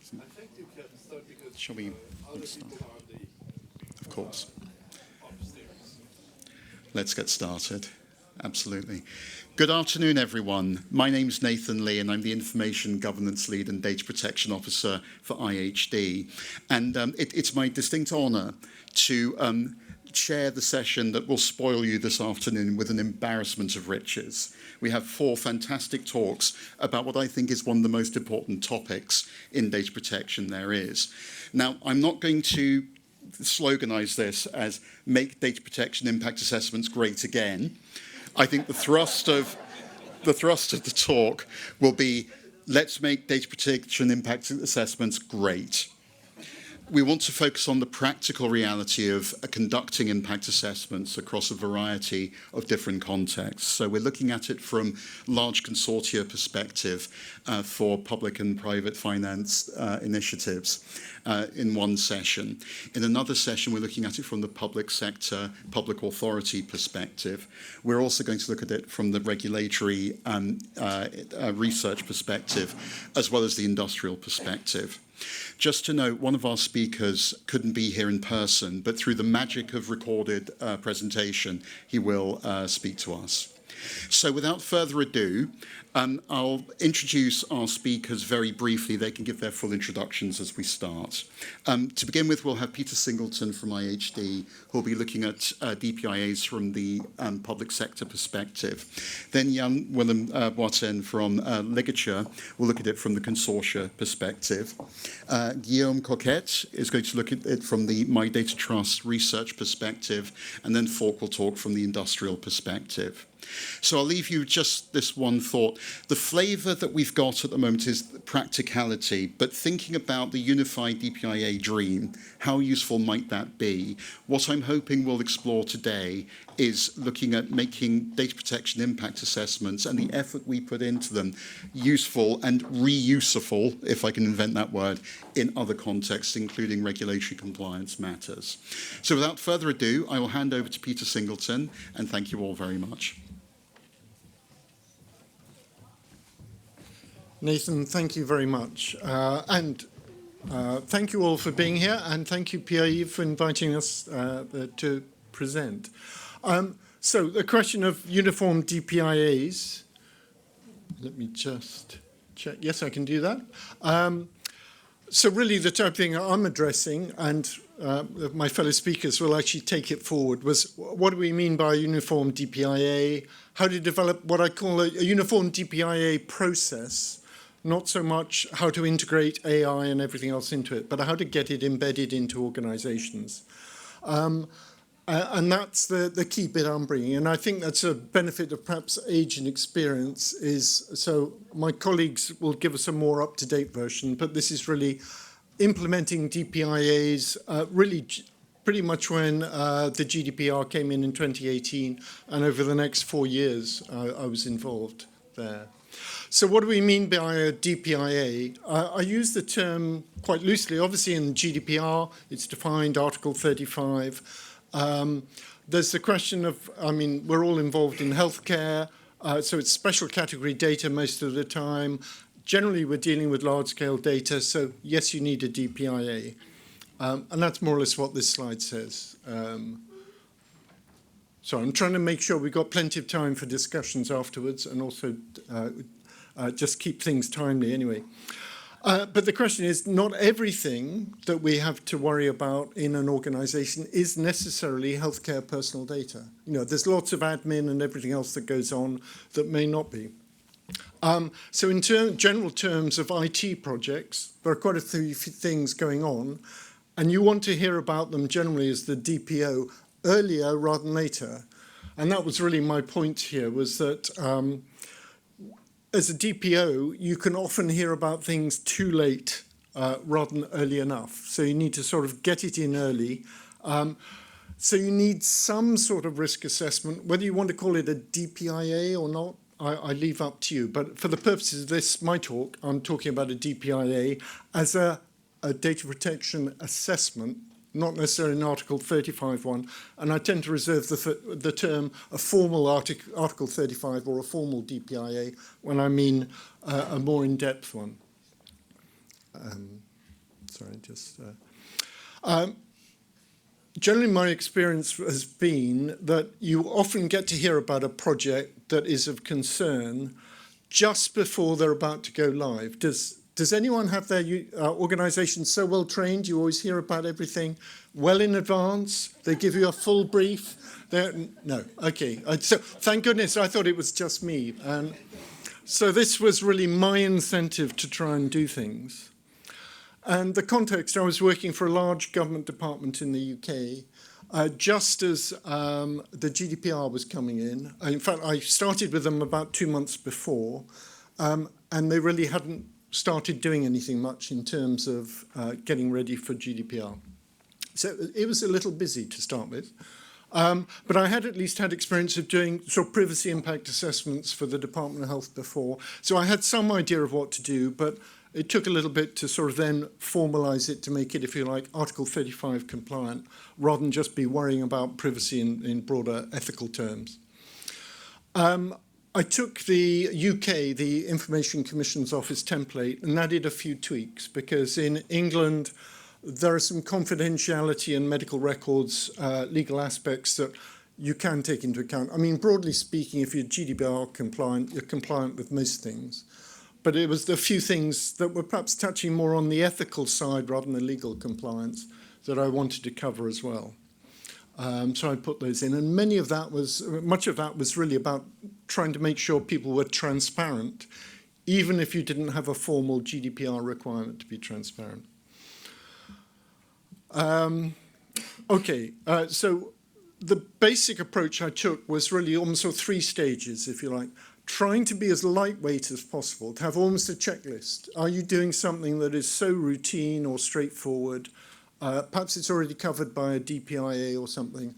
I think you can start because Shall we other people are the Of course. upstairs. Let's get started. Absolutely. Good afternoon, everyone. My name's Nathan Lee, and I'm the Information Governance Lead and Data Protection Officer for IHD. And it's my distinct honour to chair the session that will spoil you this afternoon with an embarrassment of riches. We have 4 fantastic talks about what I think is one of the most important topics in data protection there is. Now, I'm not going to sloganise this as make data protection impact assessments great again. I think the thrust of the talk will be, let's make data protection impact assessments great. We want to focus on the practical reality of conducting impact assessments across a variety of different contexts. So we're looking at it from large consortia perspective for public and private finance initiatives in one session. In another session, we're looking at it from the public sector, public authority perspective. We're also going to look at it from the regulatory research perspective, as well as the industrial perspective. Just to note, one of our speakers couldn't be here in person, but through the magic of recorded presentation, he will speak to us. So without further ado, I'll introduce our speakers very briefly. They can give their full introductions as we start. To begin with, we'll have Peter Singleton from IHD, who'll be looking at DPIAs from the public sector perspective. Then Willem BOITEN from Lygature will look at it from the consortia perspective. Guillaume Coquette is going to look at it from the MyDataTrust research perspective, and then Falk will talk from the industrial perspective. So I'll leave you just this one thought. The flavour that we've got at the moment is practicality, but thinking about the unified DPIA dream, how useful might that be? What I'm hoping we'll explore today is looking at making data protection impact assessments and the effort we put into them useful and reusable, if I can invent that word, in other contexts, including regulatory compliance matters. So without further ado, I will hand over to Peter Singleton, and thank you all very much. Nathan, thank you very much. Thank you all for being here, and thank you, PIE, for inviting us to present. So the question of uniform DPIAs, let me just check. Yes, I can do that. So really the type of thing I'm addressing, and my fellow speakers will actually take it forward, was what do we mean by a uniform DPIA? How to develop what I call a uniform DPIA process, not so much how to integrate AI and everything else into it, but how to get it embedded into organizations. And that's the key bit I'm bringing. And I think that's a benefit of perhaps age and experience is, so my colleagues will give us a more up-to-date version, but this is really implementing DPIAs really pretty much when the GDPR came in 2018, and over the next 4 years I was involved there. So what do we mean by a DPIA? I use the term quite loosely. Obviously in GDPR, it's defined, Article 35. There's the question of, I mean, we're all involved in healthcare, so it's special category data most of the time. Generally, we're dealing with large-scale data, so yes, you need a DPIA. And that's more or less what this slide says. So I'm trying to make sure we've got plenty of time for discussions afterwards, and also just keep things timely anyway. But the question is, not everything that we have to worry about in an organization is necessarily healthcare personal data. You know, there's lots of admin and everything else that goes on that may not be. So in general terms of IT projects, there are quite a few things going on, and you want to hear about them generally as the DPO earlier rather than later. And that was really my point here, was that as a DPO, you can often hear about things too late rather than early enough. So you need to sort of get it in early. So you need some sort of risk assessment. Whether you want to call it a DPIA or not, I leave up to you. But for the purposes of this, my talk, I'm talking about a DPIA as a data protection assessment, not necessarily an Article 35 one, and I tend to reserve the term a formal Article 35 or a formal DPIA when I mean a more in-depth one. Sorry, just... Generally, my experience has been that you often get to hear about a project that is of concern just before they're about to go live. Does anyone have their organisation so well trained you always hear about everything well in advance? They give you a full brief? No, okay. So thank goodness I thought it was just me. So this was really my incentive to try and do things. And the context, I was working for a large government department in the UK, just as the GDPR was coming in. In fact, I started with them about 2 months before, and they really hadn't started doing anything much in terms of getting ready for GDPR. So it was a little busy to start with. But I had at least had experience of doing sort of privacy impact assessments for the Department of Health before. So I had some idea of what to do, but it took a little bit to sort of then formalise it to make it, if you like, Article 35 compliant, rather than just be worrying about privacy in broader ethical terms. I took the UK, the Information Commission's Office template, and added a few tweaks, because in England, there are some confidentiality and medical records, legal aspects that you can take into account. I mean, broadly speaking, if you're GDPR compliant, you're compliant with most things. But it was the few things that were perhaps touching more on the ethical side rather than the legal compliance that I wanted to cover as well. So I put those in, and much of that was really about trying to make sure people were transparent, even if you didn't have a formal GDPR requirement to be transparent. So the basic approach I took was really almost sort of 3 stages, if you like. Trying to be as lightweight as possible, to have almost a checklist. Are you doing something that is so routine or straightforward? Perhaps it's already covered by a DPIA or something.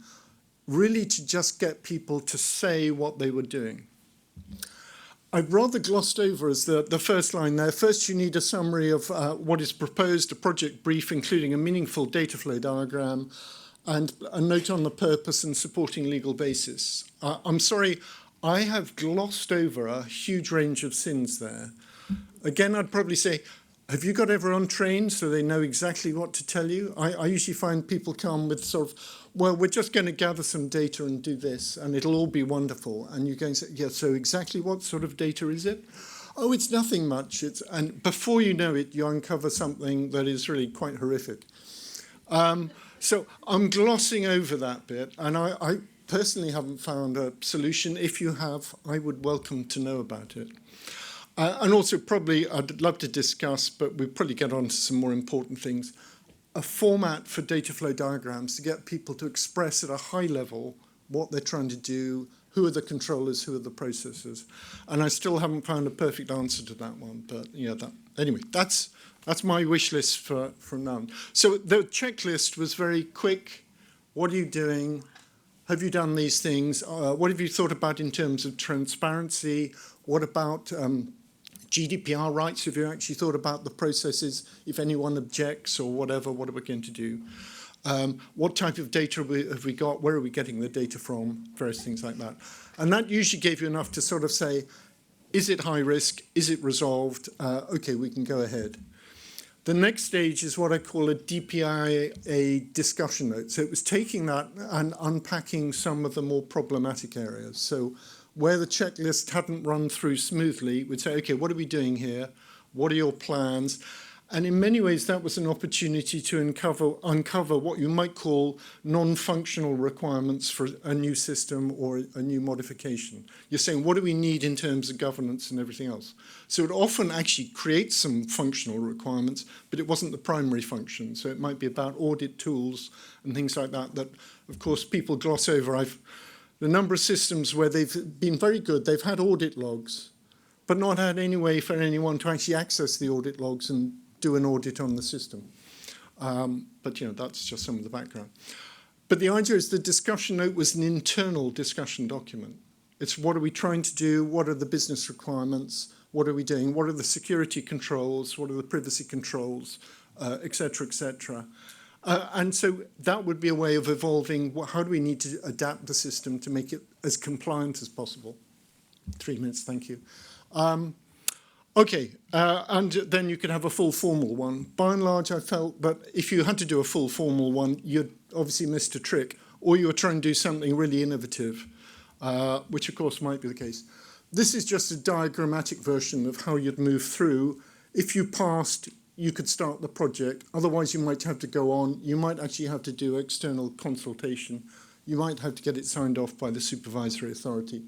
Really to just get people to say what they were doing. I've rather glossed over as the first line there. First, you need a summary of what is proposed, a project brief, including a meaningful data flow diagram, and a note on the purpose and supporting legal basis. I'm sorry, I have glossed over a huge range of sins there. Again, I'd probably say, have you got everyone trained so they know exactly what to tell you? I usually find people come with sort of, well, we're just going to gather some data and do this, and it'll all be wonderful. And you're going to say, yeah, so exactly what sort of data is it? Oh, it's nothing much. And before you know it, you uncover something that is really quite horrific. So I'm glossing over that bit, and I personally haven't found a solution. If you have, I would welcome to know about it. And also probably I'd love to discuss, but we'll probably get on to some more important things, a format for data flow diagrams to get people to express at a high level what they're trying to do, who are the controllers, who are the processors. And I still haven't found a perfect answer to that one. But yeah, anyway, that's my wish list from now on. So the checklist was very quick. What are you doing? Have you done these things? What have you thought about in terms of transparency? What about GDPR rights? Have you actually thought about the processes? If anyone objects or whatever, what are we going to do? What type of data have we got? Where are we getting the data from? Various things like that. And that usually gave you enough to sort of say, is it high risk? Is it resolved? Okay, we can go ahead. The next stage is what I call a DPIA discussion note. So it was taking that and unpacking some of the more problematic areas. So where the checklist hadn't run through smoothly, we'd say, okay, what are we doing here? What are your plans? And in many ways, that was an opportunity to uncover what you might call non-functional requirements for a new system or a new modification. You're saying, what do we need in terms of governance and everything else? So it often actually creates some functional requirements, but it wasn't the primary function. So it might be about audit tools and things like that, that, of course, people gloss over. The number of systems where they've been very good, they've had audit logs, but not had any way for anyone to actually access the audit logs and do an audit on the system. But, you know, that's just some of the background. But the idea is the discussion note was an internal discussion document. It's what are we trying to do? What are the business requirements? What are we doing? What are the security controls? What are the privacy controls, et cetera, et cetera. And so that would be a way of evolving. How do we need to adapt the system to make it as compliant as possible? 3 minutes, thank you. Okay, and then you could have a full formal one. By and large, I felt that if you had to do a full formal one, you'd obviously missed a trick, or you were trying to do something really innovative, which of course might be the case. This is just a diagrammatic version of how you'd move through. If you passed, you could start the project. Otherwise, you might have to go on. You might actually have to do external consultation. You might have to get it signed off by the supervisory authority.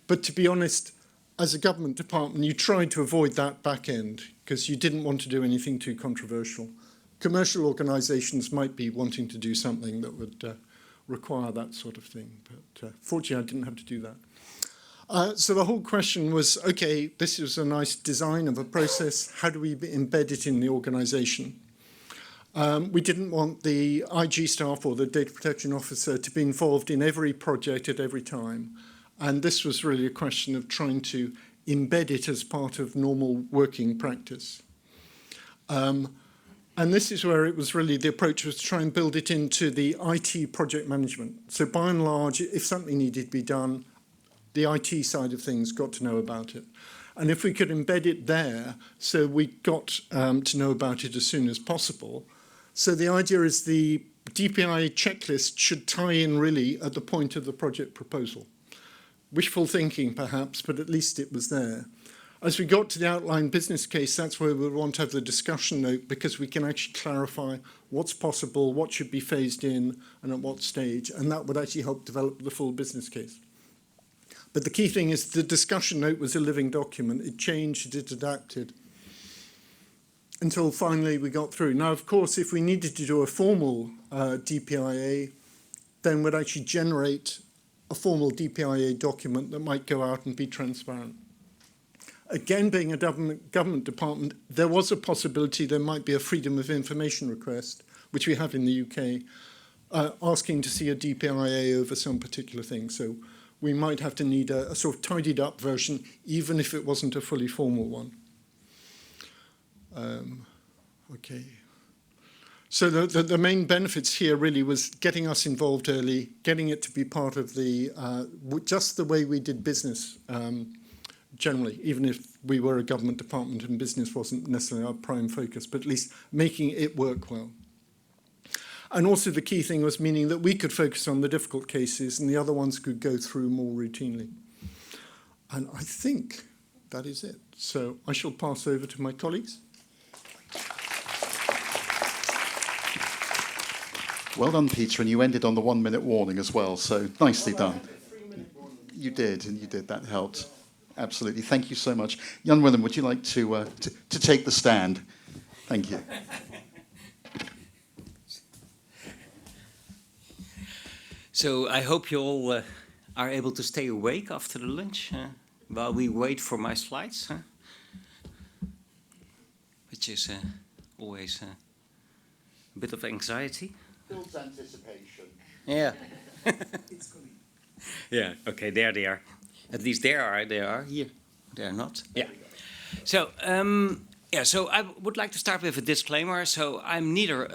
But to be honest, as a government department, you tried to avoid that back end because you didn't want to do anything too controversial. Commercial organisations might be wanting to do something that would require that sort of thing. But fortunately, I didn't have to do that. So the whole question was, okay, this is a nice design of a process. How do we embed it in the organisation? We didn't want the IG staff or the data protection officer to be involved in every project at every time. And this was really a question of trying to embed it as part of normal working practice. And this is where it was really, the approach was to try and build it into the IT project management. So by and large, if something needed to be done, the IT side of things got to know about it. And if we could embed it there, so we got to know about it as soon as possible. So the idea is the DPIA checklist should tie in really at the point of the project proposal. Wishful thinking, perhaps, but at least it was there. As we got to the outline business case, that's where we want to have the discussion note, because we can actually clarify what's possible, what should be phased in, and at what stage, and that would actually help develop the full business case. But the key thing is the discussion note was a living document. It changed, it adapted, until finally we got through. Now, of course, if we needed to do a formal DPIA, then we'd actually generate a formal DPIA document that might go out and be transparent. Again, being a government department, there was a possibility there might be a freedom of information request, which we have in the UK, asking to see a DPIA over some particular thing. So we might have to need a sort of tidied up version, even if it wasn't a fully formal one. Okay. So the main benefits here really was getting us involved early, getting it to be part of the, just the way we did business generally, even if we were a government department and business wasn't necessarily our prime focus, but at least making it work well. And also the key thing was meaning that we could focus on the difficult cases and the other ones could go through more routinely. And I think that is it. So I shall pass over to my colleagues. Well done, Peter, and you ended on the 1-minute warning as well, so nicely done. You did, and you did. That helped. Absolutely. Thank you so much. Jan Willem, would you like to take the stand? Thank you. So I hope you all are able to stay awake after the lunch while we wait for my slides, which is always a bit of anxiety. Builds anticipation. Yeah. Yeah, okay, there they are. At least they are here. They are not. Yeah. So, so I would like to start with a disclaimer. So I'm neither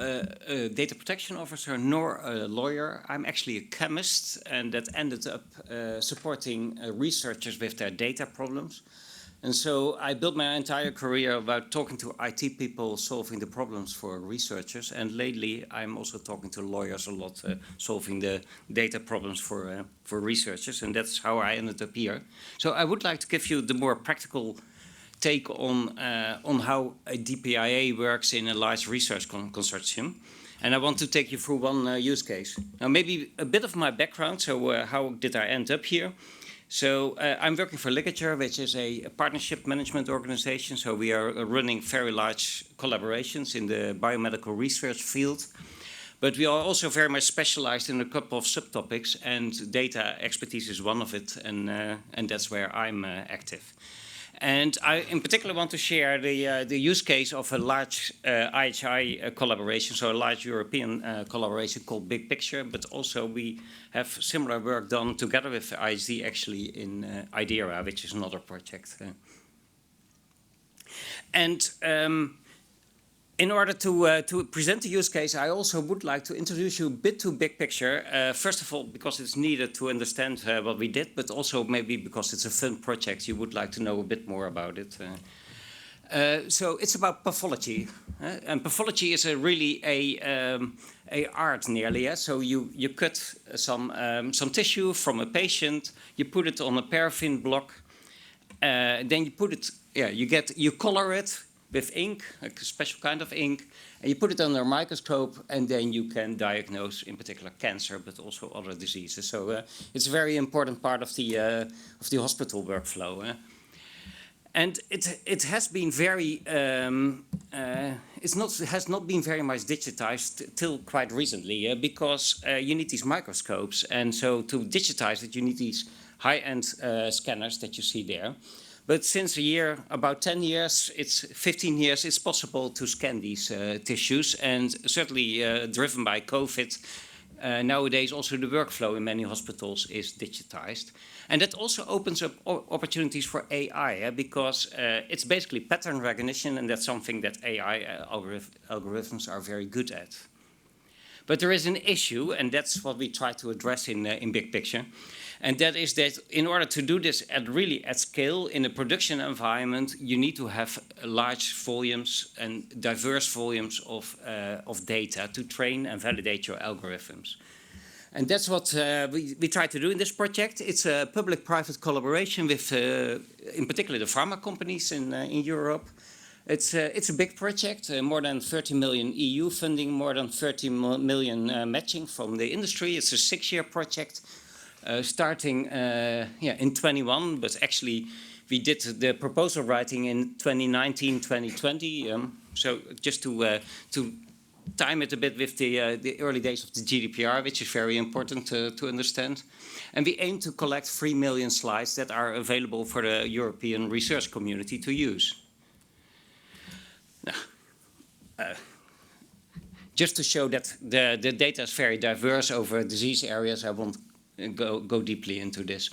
a data protection officer nor a lawyer. I'm actually a chemist, and that ended up supporting researchers with their data problems. And so I built my entire career about talking to IT people, solving the problems for researchers. And lately, I'm also talking to lawyers a lot, solving the data problems for researchers. And that's how I ended up here. So I would like to give you the more practical take on how a DPIA works in a large research consortium. And I want to take you through one use case. Now, maybe a bit of my background. So how did I end up here? So I'm working for Lygature, which is a partnership management organization. So we are running very large collaborations in the biomedical research field. But we are also very much specialized in a couple of subtopics, and data expertise is one of it, and that's where I'm active. And I, in particular, want to share the use case of a large IHI collaboration, so a large European collaboration called Big Picture, but also we have similar work done together with ISD actually in IDERA, which is another project. And in order to present the use case, I also would like to introduce you a bit to Big Picture. First of all, because it's needed to understand what we did, but also maybe because it's a fun project, you would like to know a bit more about it. So it's about pathology, and pathology is really a art nearly. So you cut some tissue from a patient, you put it on a paraffin block, then you put it, you color it with ink, a special kind of ink, and you put it under a microscope, and then you can diagnose, in particular, cancer, but also other diseases. So it's a very important part of the hospital workflow. And it has been very has not been very much digitized till quite recently because you need these microscopes, and so to digitize it you need these high-end scanners that you see there. But since about 10 years, 15 years, it's possible to scan these tissues, and certainly driven by COVID, nowadays also the workflow in many hospitals is digitized. And that also opens up opportunities for AI, because it's basically pattern recognition, and that's something that AI algorithms are very good at. But there is an issue, and that's what we try to address in Big Picture. And that is that in order to do this at scale in a production environment, you need to have large volumes and diverse volumes of data to train and validate your algorithms. And that's what we try to do in this project. It's a public-private collaboration with, in particular, the pharma companies in Europe. It's a big project, more than 30 million EU funding, more than 30 million matching from the industry. It's a 6-year project. Starting in 21, but actually we did the proposal writing in 2019, 2020. So just to time it a bit with the early days of the GDPR, which is very important to understand. And we aim to collect 3 million slides that are available for the European research community to use. Now, just to show that the data is very diverse over disease areas, I won't go deeply into this.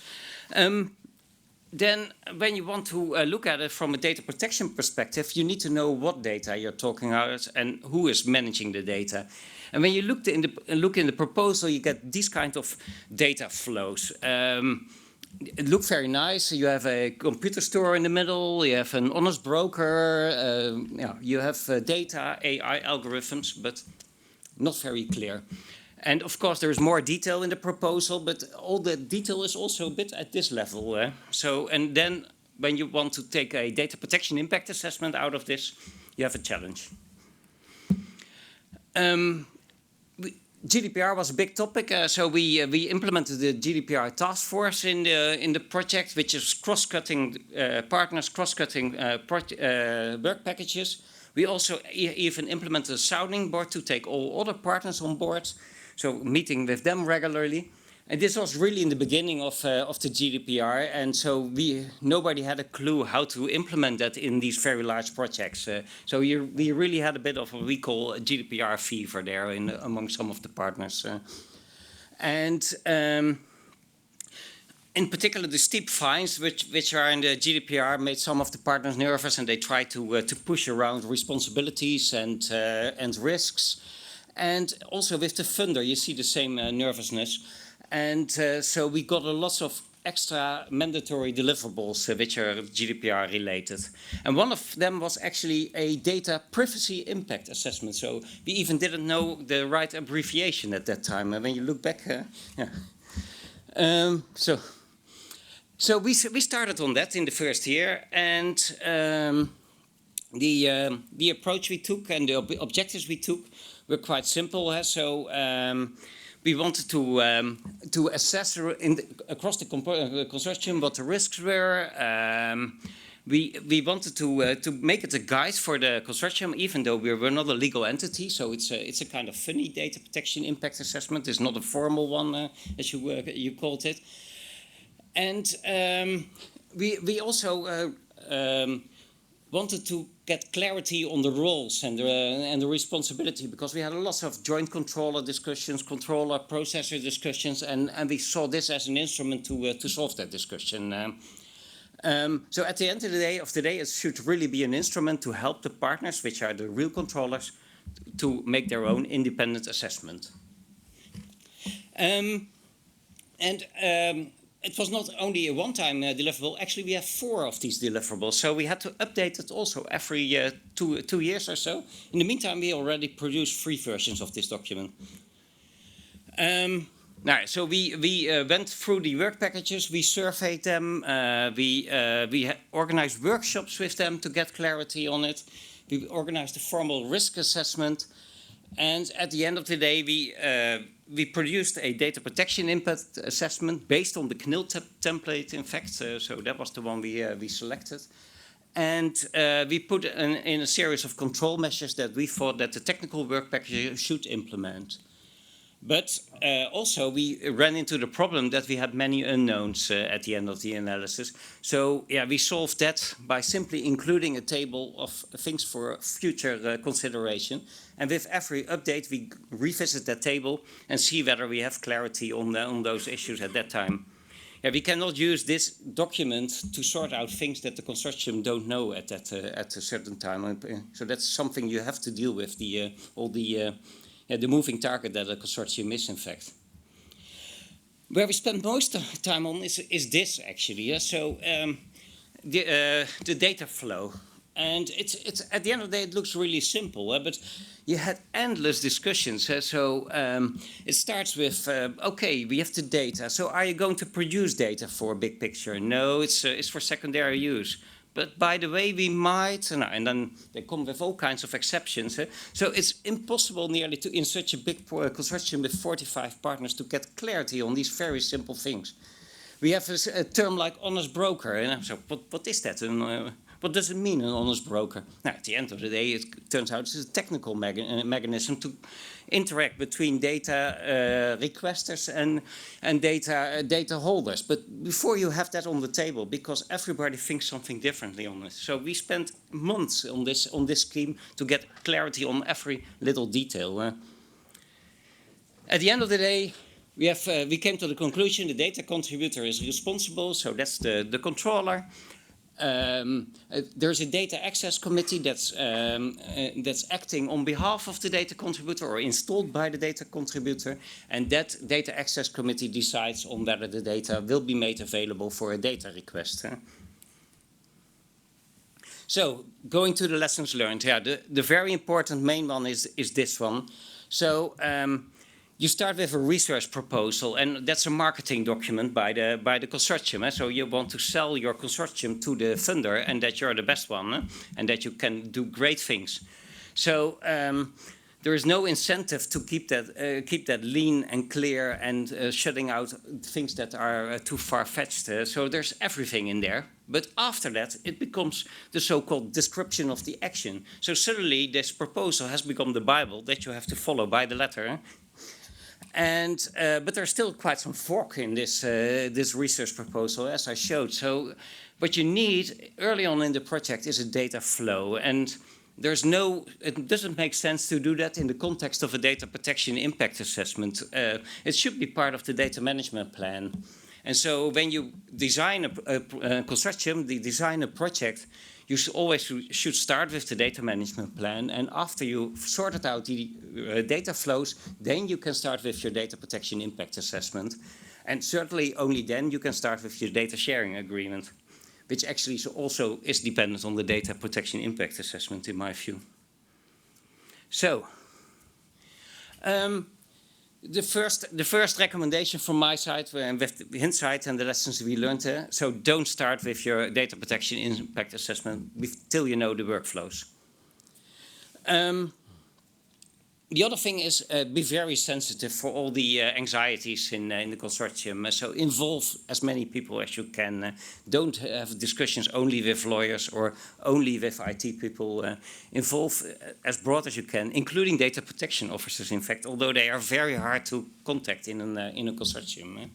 Then when you want to look at it from a data protection perspective, you need to know what data you're talking about and who is managing the data. And when you look in the proposal, you get these kind of data flows. It looks very nice. You have a computer store in the middle, you have an honest broker, you have data, AI algorithms, but not very clear. And of course, there is more detail in the proposal, but all the detail is also a bit at this level. And then when you want to take a data protection impact assessment out of this, you have a challenge. GDPR was a big topic, so we implemented the GDPR task force in the project, which is cross-cutting partners, cross-cutting work packages. We also even implemented a sounding board to take all other partners on board. So meeting with them regularly. And this was really in the beginning of the GDPR, and so nobody had a clue how to implement that in these very large projects. So we really had a bit of what we call a GDPR fever there among some of the partners. In particular, the steep fines, which are in the GDPR, made some of the partners nervous, and they try to push around responsibilities and risks. And also with the funder, you see the same nervousness. And so we got a lot of extra mandatory deliverables which are GDPR related. And one of them was actually a data privacy impact assessment. So we even didn't know the right abbreviation at that time. And when you look back, so we started on that in the first year, and the approach we took and the objectives we took were quite simple. We wanted to assess across the consortium what the risks were. We wanted to make it a guide for the consortium, even though we were not a legal entity. So it's a kind of funny data protection impact assessment. It's not a formal one, as you called it. And we also wanted to get clarity on the roles and the responsibility, because we had a lot of joint controller discussions, controller processor discussions, and we saw this as an instrument to solve that discussion. So at the end of the day, it should really be an instrument to help the partners, which are the real controllers, to make their own independent assessment. it was not only a one-time deliverable. Actually, we have 4 of these deliverables. So we had to update it also every 2 years or so. In the meantime, we already produced 3 versions of this document. So we went through the work packages, we surveyed them, we organized workshops with them to get clarity on it. We organized a formal risk assessment. And at the end of the day, we produced a data protection impact assessment based on the CNIL template, in fact. So that was the one we selected. And we put in a series of control measures that we thought that the technical work package should implement. But also we ran into the problem that we had many unknowns at the end of the analysis. So yeah, we solved that by simply including a table of things for future consideration. And with every update, we revisit that table and see whether we have clarity on those issues at that time. Yeah, we cannot use this document to sort out things that the consortium don't know at a certain time. So that's something you have to deal with, the moving target that a consortium is, in fact. Where we spend most of the time on is this, actually. Yeah? So the data flow. And it's at the end of the day, it looks really simple, but you had endless discussions. So it starts with, okay, we have the data. So are you going to produce data for a big picture? No, it's for secondary use. But by the way, we might, and then they come with all kinds of exceptions. So it's impossible nearly in such a big consortium with 45 partners to get clarity on these very simple things. We have a term like honest broker. And so what is that? And, what does it mean, an honest broker? Now, at the end of the day, it turns out it's a technical mechanism to interact between data requesters and data holders. But before you have that on the table, because everybody thinks something differently on it. So we spent months on this scheme to get clarity on every little detail. At the end of the day, we came to the conclusion the data contributor is responsible, so that's the controller. There's a data access committee that's acting on behalf of the data contributor or installed by the data contributor, and that data access committee decides on whether the data will be made available for a data request. So going to the lessons learned, yeah, the very important main one is this one. So you start with a research proposal, and that's a marketing document by the consortium. So you want to sell your consortium to the funder, and that you're the best one, and that you can do great things. So there is no incentive to keep that lean and clear and shutting out things that are too far-fetched. So there's everything in there. But after that, it becomes the so-called description of the action. So suddenly, this proposal has become the Bible that you have to follow by the letter. And but there's still quite some fork in this research proposal, as I showed. So what you need early on in the project is a data flow, and it doesn't make sense to do that in the context of a data protection impact assessment. It should be part of the data management plan. And so when you design a consortium, design a project, you should start with the data management plan, and after you've sorted out the data flows, then you can start with your data protection impact assessment. And certainly only then you can start with your data sharing agreement, which actually also is dependent on the data protection impact assessment, in my view. So, the first recommendation from my side, with the insight and the lessons we learned, so don't start with your data protection impact assessment till you know the workflows. The other thing is be very sensitive for all the anxieties in the consortium. So involve as many people as you can. Don't have discussions only with lawyers or only with IT people. Involve as broad as you can, including data protection officers, in fact, although they are very hard to contact in a consortium.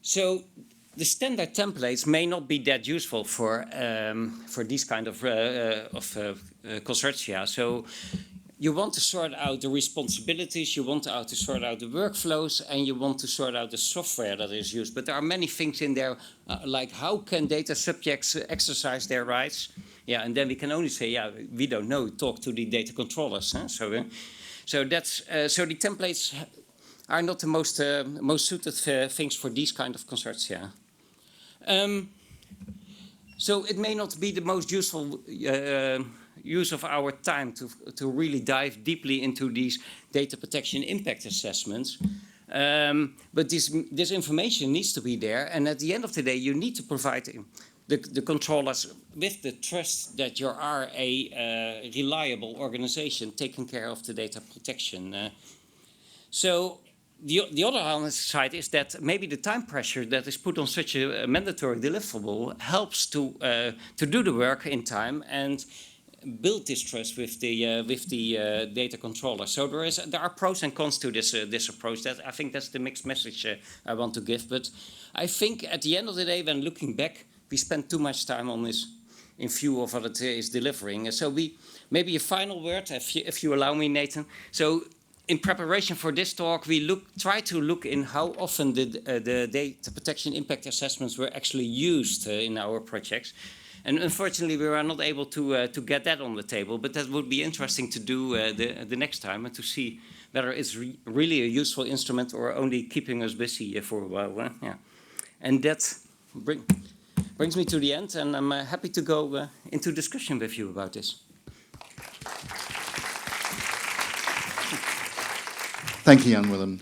So the standard templates may not be that useful for these kind of consortia. So you want to sort out the responsibilities, you want to sort out the workflows, and you want to sort out the software that is used. But there are many things in there, like how can data subjects exercise their rights? Yeah, and then we can only say, yeah, we don't know. Talk to the data controllers. Huh? So that's so the templates are not the most suited things for these kind of consortia. So it may not be the most useful use of our time to really dive deeply into these data protection impact assessments. But this information needs to be there, and at the end of the day, you need to provide the controllers with the trust that you are a reliable organization taking care of the data protection. So the other side is that maybe the time pressure that is put on such a mandatory deliverable helps to do the work in time and build this trust with the data controller. So there are pros and cons to this approach. That I think that's the mixed message I want to give. But I think at the end of the day, when looking back, we spend too much time on this in view of what it is delivering. So maybe a final word, if you allow me, Nathan. So in preparation for this talk, we try to look in how often the data protection impact assessments were actually used in our projects. And unfortunately, we were not able to get that on the table, but that would be interesting to do the next time and to see whether it's really a useful instrument or only keeping us busy for a while. Yeah. And that brings me to the end, and I'm happy to go into discussion with you about this. Thank you, Jan Willem.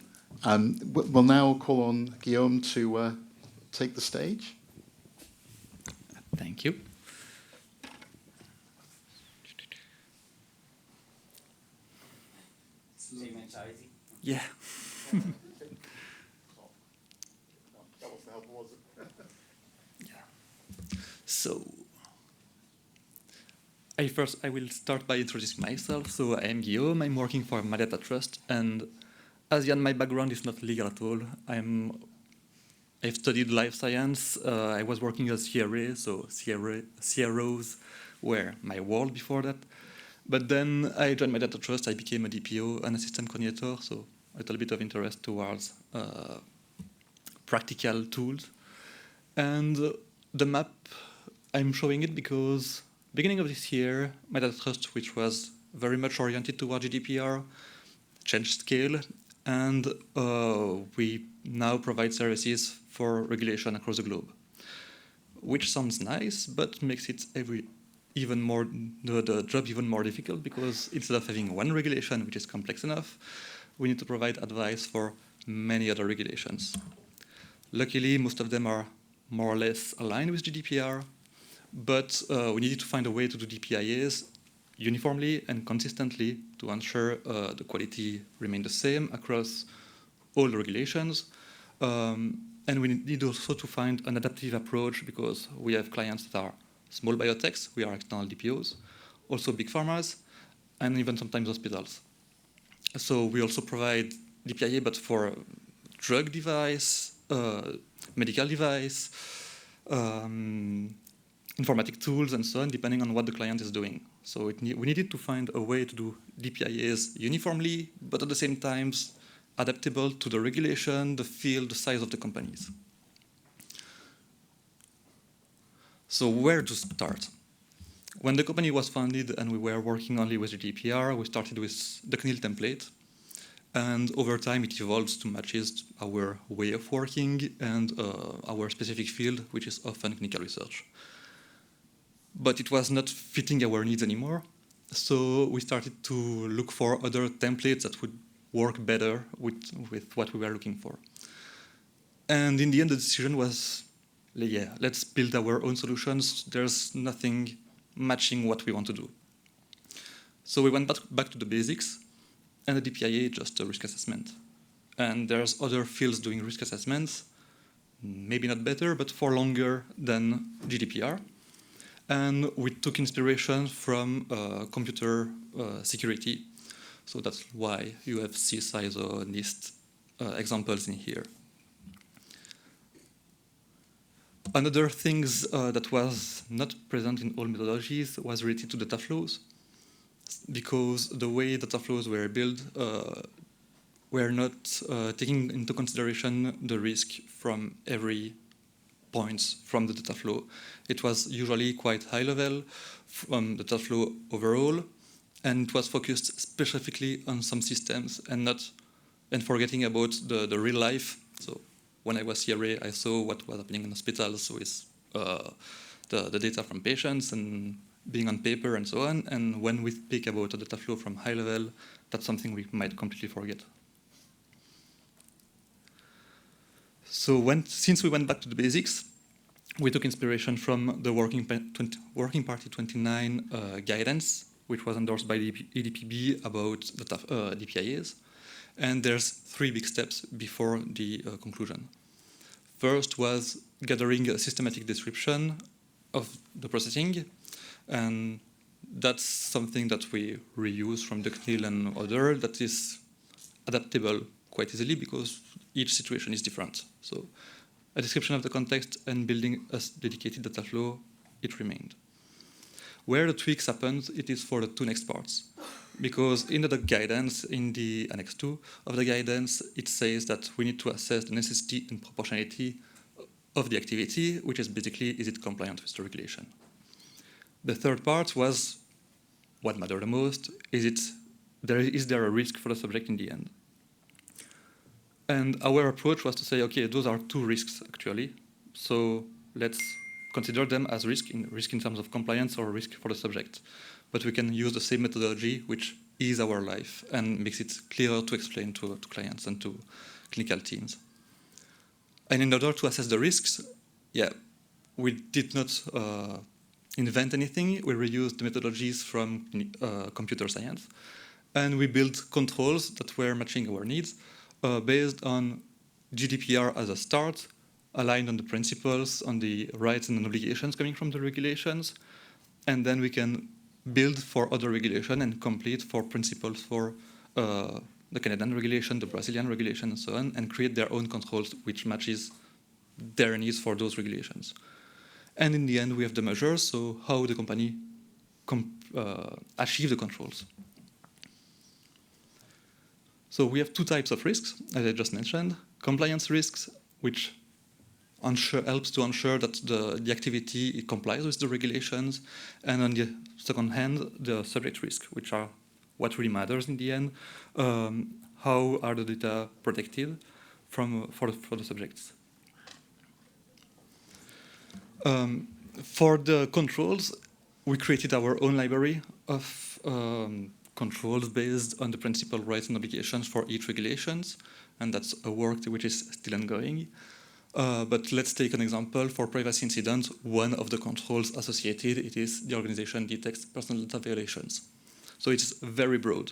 We'll now call on Guillaume to take the stage. Thank you. Same anxiety. Yeah. So, I will start by introducing myself. So I am Guillaume, I'm working for MyDataTrust, and as Jan, my background is not legal at all. I've studied life science. I was working as CRA, so CROs were my world before that. But then I joined MyDataTrust. I became a DPO, an assistant coordinator, so a little bit of interest towards practical tools. And the map, I'm showing it because beginning of this year, MyDataTrust, which was very much oriented toward GDPR, changed scale, and we now provide services for regulation across the globe, which sounds nice, but makes it the job even more difficult, because instead of having one regulation, which is complex enough, we need to provide advice for many other regulations. Luckily, most of them are more or less aligned with GDPR, but we needed to find a way to do DPIAs uniformly and consistently to ensure the quality remained the same across all the regulations. And we need also to find an adaptive approach, because we have clients that are small biotechs, we are external DPOs, also big pharmas, and even sometimes hospitals. So we also provide DPIA, but for drug device, medical device, informatic tools, and so on, depending on what the client is doing. So we needed to find a way to do DPIAs uniformly, but at the same time adaptable to the regulation, the field, the size of the companies. So where to start? When the company was founded and we were working only with GDPR, we started with the CNIL template. And over time, it evolved to match our way of working and our specific field, which is often clinical research. But it was not fitting our needs anymore. So we started to look for other templates that would work better with what we were looking for. And in the end, the decision was, yeah, let's build our own solutions. There's nothing matching what we want to do. So we went back to the basics, and the DPIA is just a risk assessment. And there's other fields doing risk assessments, maybe not better, but for longer than GDPR. And we took inspiration from computer security. So that's why you have CSI, ISO, NIST examples in here. Another thing that was not present in all methodologies was related to data flows, because the way data flows were built were not taking into consideration the risk from every points from the data flow. It was usually quite high level from the data flow overall, and it was focused specifically on some systems and not and forgetting about the real life. So when I was CRA, I saw what was happening in hospitals with the data from patients and being on paper and so on. And when we speak about the data flow from high level, that's something we might completely forget. So since we went back to the basics, we took inspiration from the Working Party 29 guidance, which was endorsed by the EDPB about the DPIAs. And there's 3 big steps before the conclusion. First was gathering a systematic description of the processing, and that's something that we reuse from the CNIL and other that is adaptable quite easily because each situation is different. So a description of the context and building a dedicated data flow, it remained. Where the tweaks happened, it is for the 2 next parts. Because in the guidance, in the Annex 2 of the guidance, it says that we need to assess the necessity and proportionality of the activity, which is basically, is it compliant with the regulation? The 3rd part was what mattered the most, is there a risk for the subject in the end? And our approach was to say, okay, those are 2 risks actually, so let's consider them as risk in terms of compliance or risk for the subject. But we can use the same methodology, which is our life, and makes it clearer to explain to clients and to clinical teams. And in order to assess the risks, we did not invent anything. We reused the methodologies from computer science, and we built controls that were matching our needs based on GDPR as a start, aligned on the principles, on the rights and obligations coming from the regulations, and then we can build for other regulation and complete for principles for the Canadian regulation, the Brazilian regulation, and so on, and create their own controls which matches their needs for those regulations. And in the end, we have the measures, so how the company achieve the controls. So we have 2 types of risks, as I just mentioned. Compliance risks, which helps to ensure that the activity complies with the regulations, and on the second hand, the subject risk, which are what really matters in the end. How are the data protected for the subjects? For the controls, we created our own library of controls based on the principal rights and obligations for each regulations, and that's a work which is still ongoing. But let's take an example. For privacy incidents, one of the controls associated, it is the organization detects personal data violations. So it's very broad,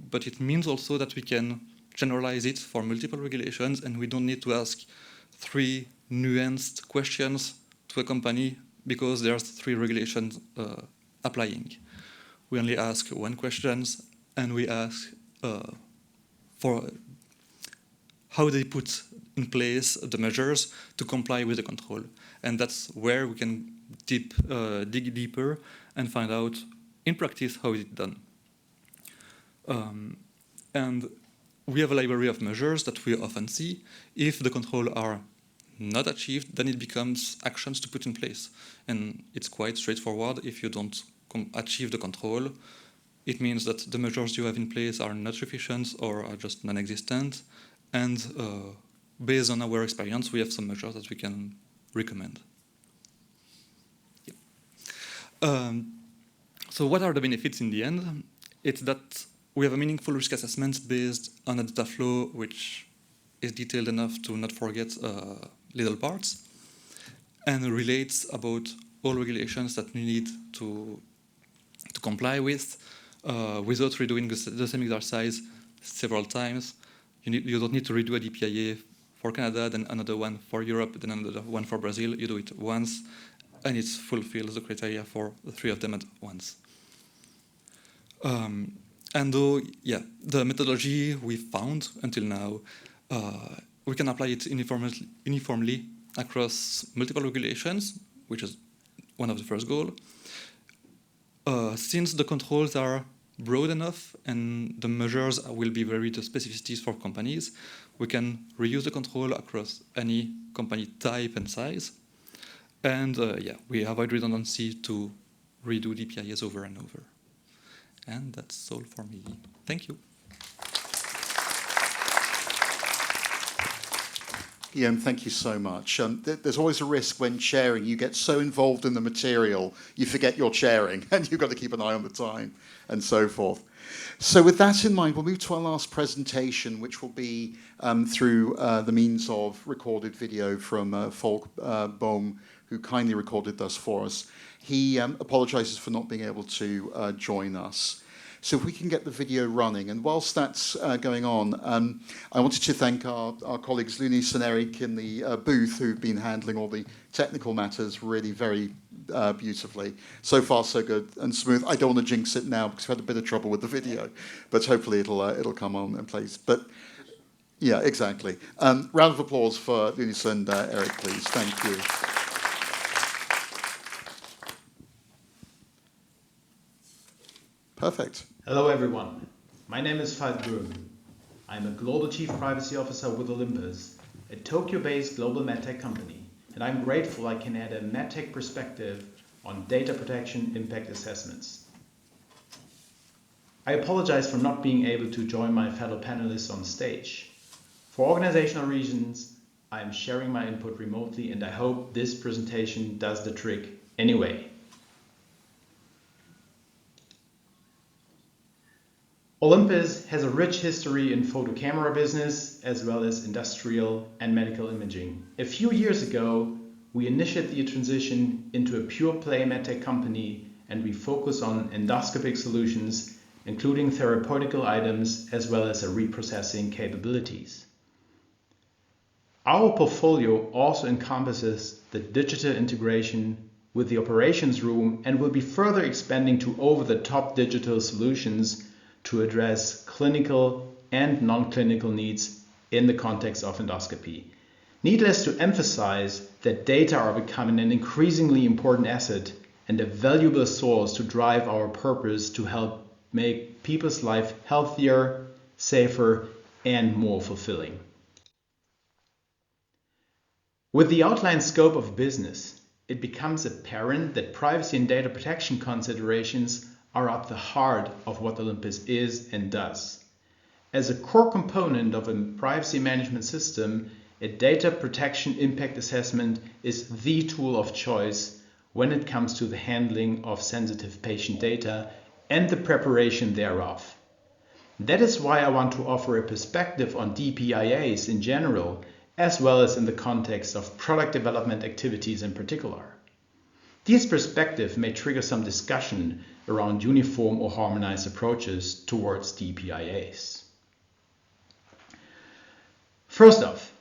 but it means also that we can generalize it for multiple regulations, and we don't need to ask 3 nuanced questions to a company because there's 3 regulations applying. We only ask 1 question, and we ask for how they put in place the measures to comply with the control. And that's where we can dig deeper and find out in practice how it's done. And we have a library of measures that we often see. If the controls are not achieved, then it becomes actions to put in place. And it's quite straightforward. If you don't achieve the control, it means that the measures you have in place are not sufficient or are just non-existent. And based on our experience, we have some measures that we can recommend. Yeah. So what are the benefits in the end? It's that we have a meaningful risk assessment based on a data flow which is detailed enough to not forget little parts, and relates about all regulations that we need to comply with without redoing the same exercise several times. You don't need to redo a DPIA for Canada, then another one for Europe, then another one for Brazil. You do it once, and it fulfills the criteria for the 3 of them at once. And though, the methodology we found until now, we can apply it uniformly across multiple regulations, which is one of the first goals. Since the controls are broad enough and the measures will be very the specificities for companies, we can reuse the control across any company type and size. And we avoid redundancy to redo DPIAs over and over. And that's all for me. Thank you. Guillaume, thank you so much. There's always a risk when sharing, you get so involved in the material, you forget you're sharing, and you've got to keep an eye on the time, and so forth. So with that in mind, we'll move to our last presentation, which will be through the means of recorded video from Falk Bohm, who kindly recorded this for us. He apologises for not being able to join us. So if we can get the video running, and whilst that's going on, I wanted to thank our colleagues Winnie and Eric in the booth who've been handling all the technical matters really very beautifully. So far, so good and smooth. I don't want to jinx it now because we've had a bit of trouble with the video, but hopefully it'll come on in place. But yeah, exactly. Round of applause for Winnie and Eric, please. Thank you. Perfect. Hello everyone, my name is Falk Bohm. I'm a Global Chief Privacy Officer with Olympus, a Tokyo-based global medtech company, and I'm grateful I can add a medtech perspective on data protection impact assessments. I apologize for not being able to join my fellow panelists on stage. For organizational reasons, I'm sharing my input remotely and I hope this presentation does the trick anyway. Olympus has a rich history in photo camera business as well as industrial and medical imaging. A few years ago, we initiated the transition into a pure play medtech company and we focus on endoscopic solutions, including therapeutical items as well as reprocessing capabilities. Our portfolio also encompasses the digital integration with the operations room and will be further expanding to over-the-top digital solutions to address clinical and non-clinical needs in the context of endoscopy. Needless to emphasize that data are becoming an increasingly important asset and a valuable source to drive our purpose to help make people's life healthier, safer, and more fulfilling. With the outlined scope of business, it becomes apparent that privacy and data protection considerations are at the heart of what Olympus is and does. As a core component of a privacy management system, a data protection impact assessment is the tool of choice when it comes to the handling of sensitive patient data and the preparation thereof. That is why I want to offer a perspective on DPIAs in general, as well as in the context of product development activities in particular. This perspective may trigger some discussion around uniform or harmonized approaches towards DPIAs. First off,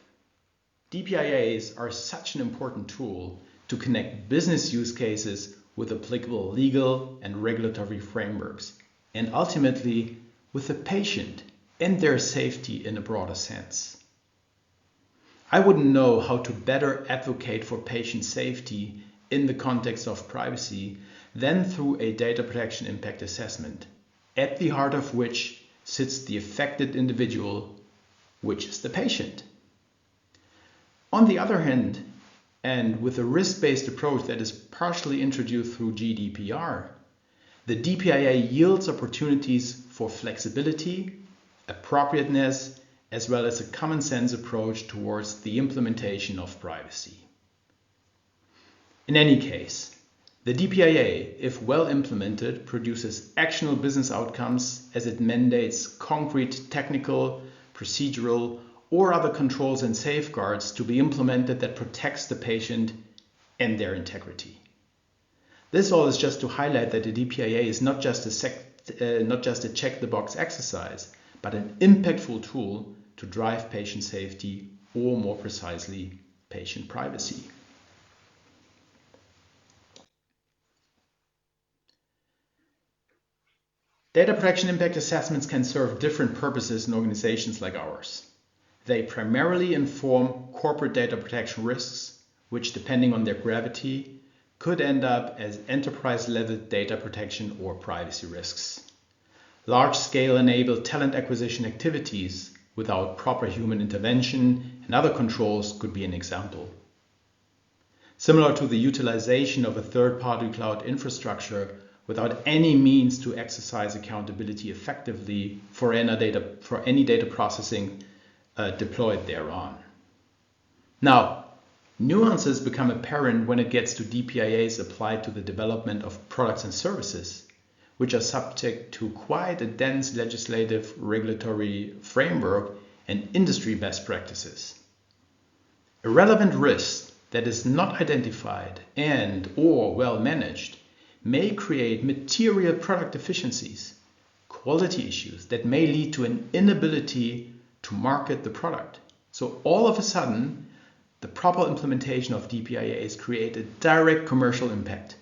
DPIAs are such an important tool to connect business use cases with applicable legal and regulatory frameworks, and ultimately with the patient and their safety in a broader sense. I wouldn't know how to better advocate for patient safety in the context of privacy than through a data protection impact assessment, at the heart of which sits the affected individual, which is the patient. On the other hand, and with a risk-based approach that is partially introduced through GDPR, the DPIA yields opportunities for flexibility, appropriateness, as well as a common sense approach towards the implementation of privacy. In any case, the DPIA, if well implemented, produces actionable business outcomes as it mandates concrete technical, procedural, or other controls and safeguards to be implemented that protects the patient and their integrity. This all is just to highlight that the DPIA is not just a check-the-box exercise, but an impactful tool to drive patient safety, or more precisely, patient privacy. Data protection impact assessments can serve different purposes in organizations like ours. They primarily inform corporate data protection risks, which, depending on their gravity, could end up as enterprise-level data protection or privacy risks. Large-scale enabled talent acquisition activities without proper human intervention and other controls could be an example. Similar to the utilization of a third-party cloud infrastructure without any means to exercise accountability effectively for any data processing deployed thereon. Now, nuances become apparent when it gets to DPIAs applied to the development of products and services, which are subject to quite a dense legislative regulatory framework and industry best practices. A relevant risk that is not identified and/or well managed may create material product deficiencies, quality issues that may lead to an inability to market the product. So all of a sudden, the proper implementation of DPIAs create a direct commercial impact.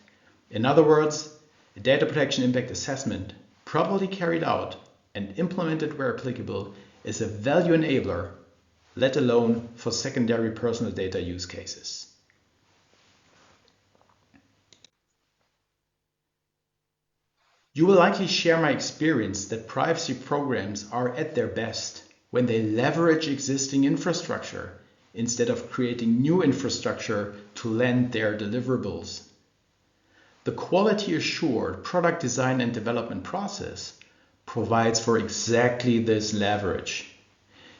In other words, a data protection impact assessment, properly carried out and implemented where applicable, is a value enabler, let alone for secondary personal data use cases. You will likely share my experience that privacy programs are at their best when they leverage existing infrastructure instead of creating new infrastructure to lend their deliverables. The quality assured product design and development process provides for exactly this leverage.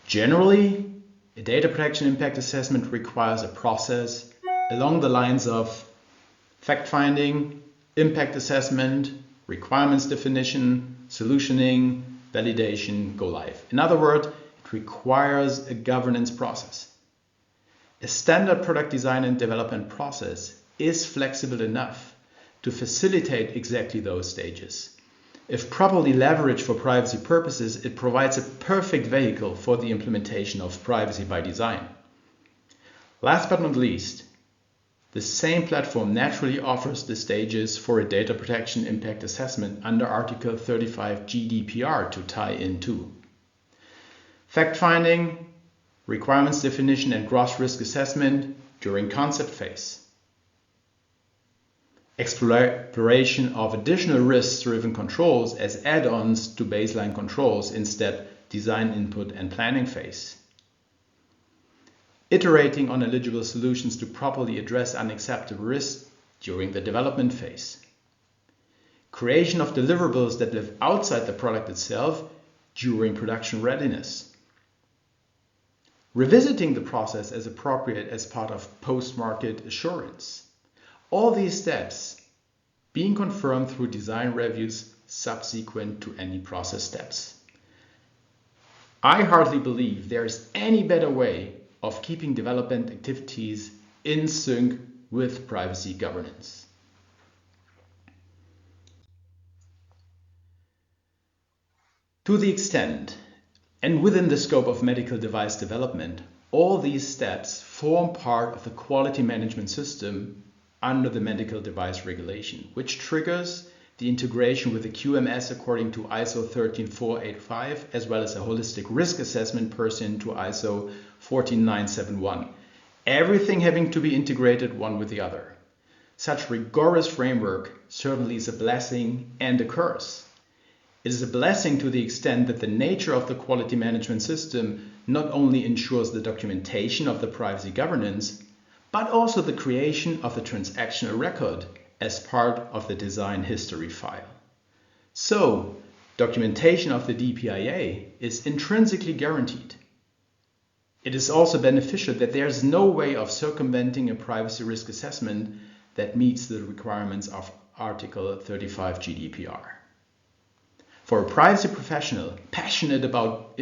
Generally, a data protection impact assessment requires a process along the lines of fact-finding, impact assessment, requirements definition, solutioning, validation, go live. In other words, it requires a governance process. A standard product design and development process is flexible enough to facilitate exactly those stages. If properly leveraged for privacy purposes, it provides a perfect vehicle for the implementation of privacy by design. Last but not least, the same platform naturally offers the stages for a data protection impact assessment under Article 35 GDPR to tie into. Fact-finding, requirements definition and gross risk assessment during concept phase. Exploration of additional risk-driven controls as add-ons to baseline controls instead design input and planning phase. Iterating on eligible solutions to properly address unacceptable risks during the development phase. Creation of deliverables that live outside the product itself during production readiness. Revisiting the process as appropriate as part of post-market assurance. All these steps being confirmed through design reviews subsequent to any process steps. I hardly believe there is any better way of keeping development activities in sync with privacy governance. To the extent and within the scope of medical device development, all these steps form part of the quality management system under the medical device regulation, which triggers the integration with the QMS according to ISO 13485, as well as a holistic risk assessment pursuant to ISO 14971. Everything having to be integrated one with the other. Such rigorous framework certainly is a blessing and a curse. It is a blessing to the extent that the nature of the quality management system not only ensures the documentation of the privacy governance, but also the creation of the transactional record as part of the design history file. So, documentation of the DPIA is intrinsically guaranteed. It is also beneficial that there is no way of circumventing a privacy risk assessment that meets the requirements of Article 35 GDPR. For a privacy professional passionate about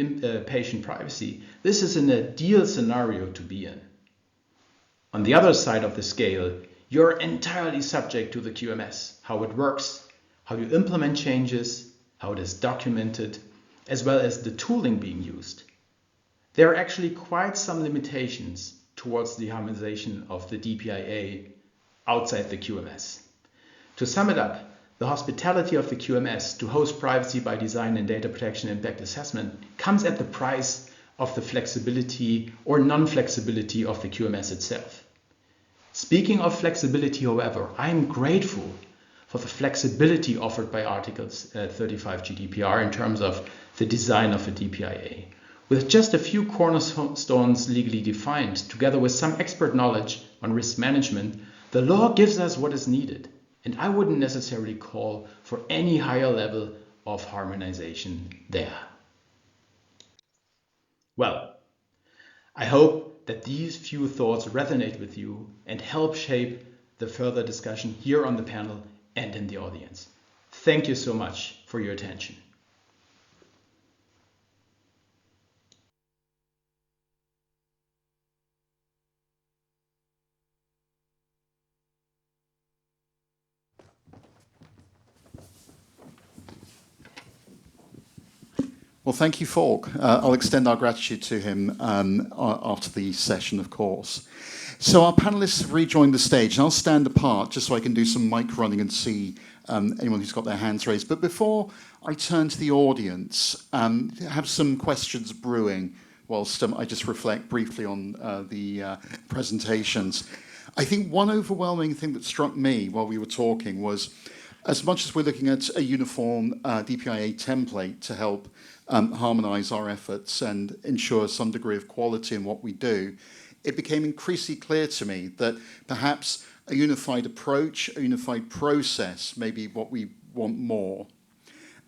patient privacy, this is an ideal scenario to be in. On the other side of the scale, you're entirely subject to the QMS, how it works, how you implement changes, how it is documented, as well as the tooling being used. There are actually quite some limitations towards the harmonization of the DPIA outside the QMS. To sum it up, the hospitality of the QMS to host privacy by design and data protection impact assessment comes at the price of the flexibility or non-flexibility of the QMS itself. Speaking of flexibility, however, I am grateful for the flexibility offered by Article 35 GDPR in terms of the design of a DPIA. With just a few cornerstones legally defined, together with some expert knowledge on risk management, the law gives us what is needed. And I wouldn't necessarily call for any higher level of harmonization there. Well, I hope that these few thoughts resonate with you and help shape the further discussion here on the panel and in the audience. Thank you so much for your attention. Well, thank you, Falk. I'll extend our gratitude to him after the session, of course. So our panelists have rejoined the stage, and I'll stand apart just so I can do some mic running and see anyone who's got their hands raised. But before I turn to the audience, I have some questions brewing whilst I just reflect briefly on the presentations. I think one overwhelming thing that struck me while we were talking was, as much as we're looking at a uniform DPIA template to help harmonise our efforts and ensure some degree of quality in what we do, it became increasingly clear to me that perhaps a unified approach, a unified process may be what we want more.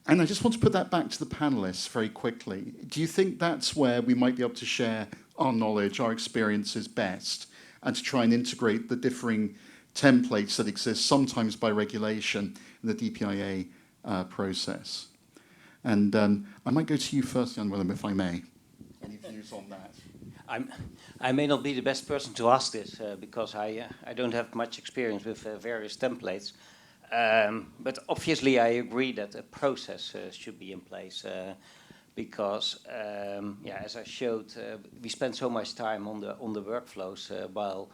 And I just want to put that back to the panellists very quickly. Do you think that's where we might be able to share our knowledge, our experiences best, and to try and integrate the differing templates that exist, sometimes by regulation, in the DPIA process? And I might go to you first, Jan Willem, if I may. Any views on that? I may not be the best person to ask this because I don't have much experience with various templates. But obviously I agree that a process should be in place because, as I showed, we spend so much time on the workflows while,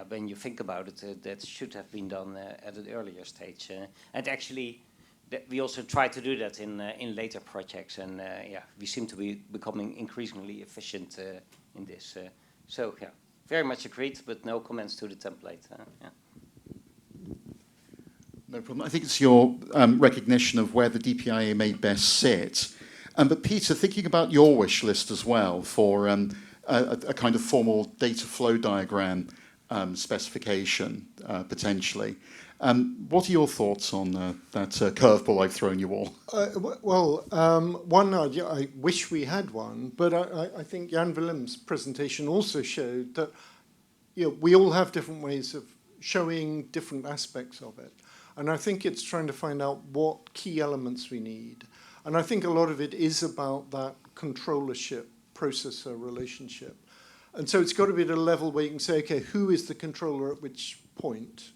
when you think about it, that should have been done at an earlier stage. And actually, we also try to do that in later projects, and we seem to be becoming increasingly efficient in this. So very much agreed, but no comments to the template. No problem. I think it's your recognition of where the DPIA may best sit. But Peter, thinking about your wish list as well for a kind of formal data flow diagram specification, potentially. What are your thoughts on that curveball I've thrown you all? One, I wish we had one, but I think Jan Willem's presentation also showed that we all have different ways of showing different aspects of it. And I think it's trying to find out what key elements we need. And I think a lot of it is about that controllership-processor relationship. And so it's got to be at a level where you can say, okay, who is the controller at which point?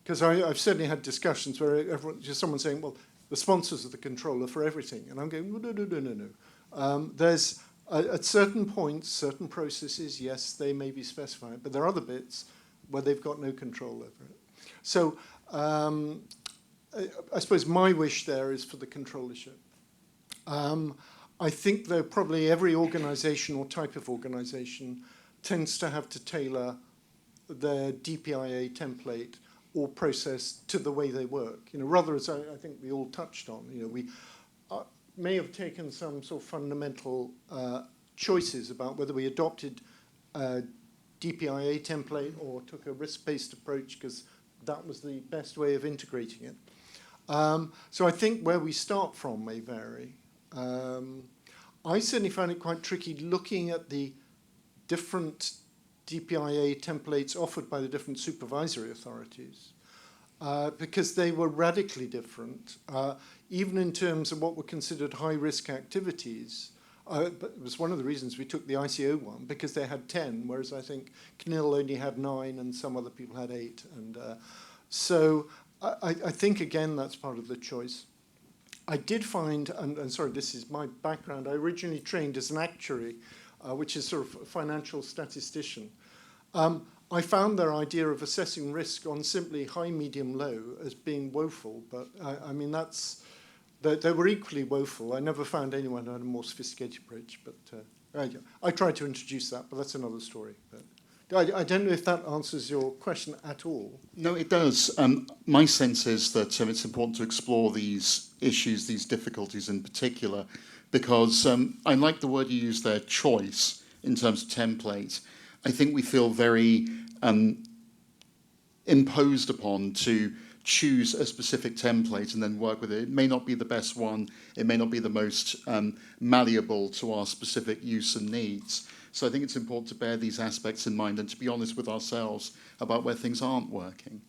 Because I've certainly had discussions where just someone saying, well, the sponsors are the controller for everything. And I'm going, well, no. There's, at certain points, certain processes, yes, they may be specified, but there are other bits where they've got no control over it. So I suppose my wish there is for the controllership. I think, though, probably every organization or type of organization tends to have to tailor their DPIA template or process to the way they work. Rather, as I think we all touched on, we may have taken some sort of fundamental choices about whether we adopted a DPIA template or took a risk-based approach because that was the best way of integrating it. So I think where we start from may vary. I certainly found it quite tricky looking at the different DPIA templates offered by the different supervisory authorities because they were radically different, even in terms of what were considered high-risk activities. But it was one of the reasons we took the ICO one, because they had 10, whereas I think CNIL only had 9 and some other people had 8. And so I think, again, that's part of the choice. I did find, and sorry, this is my background, I originally trained as an actuary, which is sort of a financial statistician. I found their idea of assessing risk on simply high, medium, low as being woeful, but I mean, they were equally woeful. I never found anyone who had a more sophisticated approach, but I tried to introduce that, but that's another story. But I don't know if that answers your question at all. No, it does. My sense is that it's important to explore these issues, these difficulties in particular, because I like the word you used there, choice, in terms of template. I think we feel very imposed upon to choose a specific template and then work with it. It may not be the best one. It may not be the most malleable to our specific use and needs. So I think it's important to bear these aspects in mind and to be honest with ourselves about where things aren't working.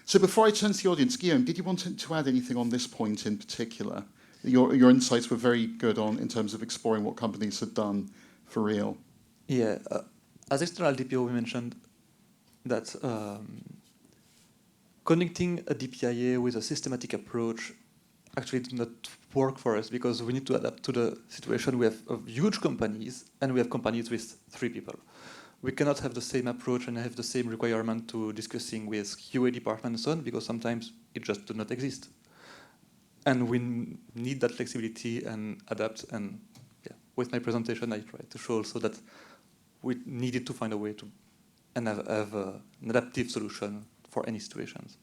So before I turn to the audience, Guillaume, did you want to add anything on this point in particular? Your insights were very good in terms of exploring what companies had done for real. Yeah, as external DPO, we mentioned that connecting a DPIA with a systematic approach actually did not work for us because we need to adapt to the situation. We have huge companies and we have companies with 3 people. We cannot have the same approach and have the same requirement to discussing with QA department and so on because sometimes it just does not exist. And we need that flexibility and adapt. And yeah, with my presentation, I tried to show also that we needed to find a way to and have an adaptive solution for any situations.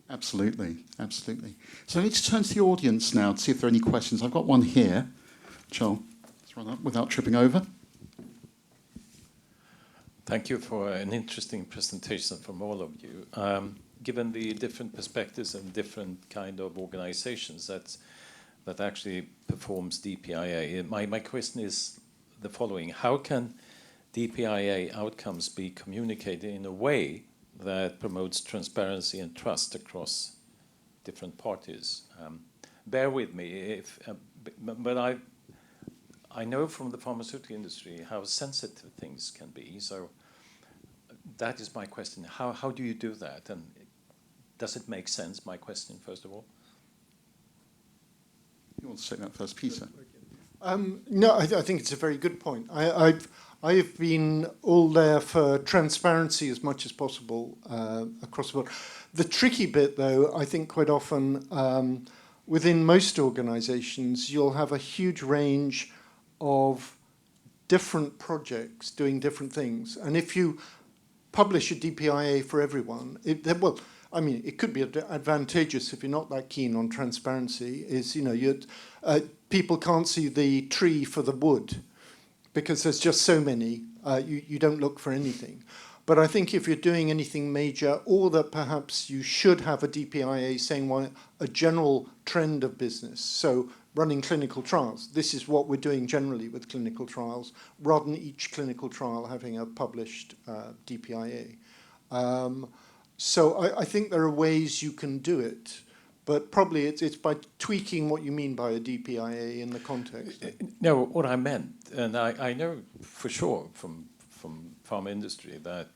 Absolutely, absolutely. So I need to turn to the audience now to see if there are any questions. I've got one here. Joel, let's run up without tripping over. Thank you for an interesting presentation from all of you. Given the different perspectives and different kind of organizations that actually performs DPIA, my question is the following. How can DPIA outcomes be communicated in a way that promotes transparency and trust across different parties? Bear with me, but I know from the pharmaceutical industry how sensitive things can be. So that is my question. How do you do that? And does it make sense? My question, first of all. You want to take that first, Peter? No, I think it's a very good point. I've been all there for transparency as much as possible across the board. The tricky bit, though, I think quite often within most organizations, you'll have a huge range of different projects doing different things. And if you publish a DPIA for everyone, it could be advantageous if you're not that keen on transparency, people can't see the tree for the wood because there's just so many, you don't look for anything. But I think if you're doing anything major, or that perhaps you should have a DPIA saying a general trend of business, so running clinical trials, this is what we're doing generally with clinical trials, rather than each clinical trial having a published DPIA. So I think there are ways you can do it, but probably it's by tweaking what you mean by a DPIA in the context. No, what I meant, and I know for sure from pharma industry that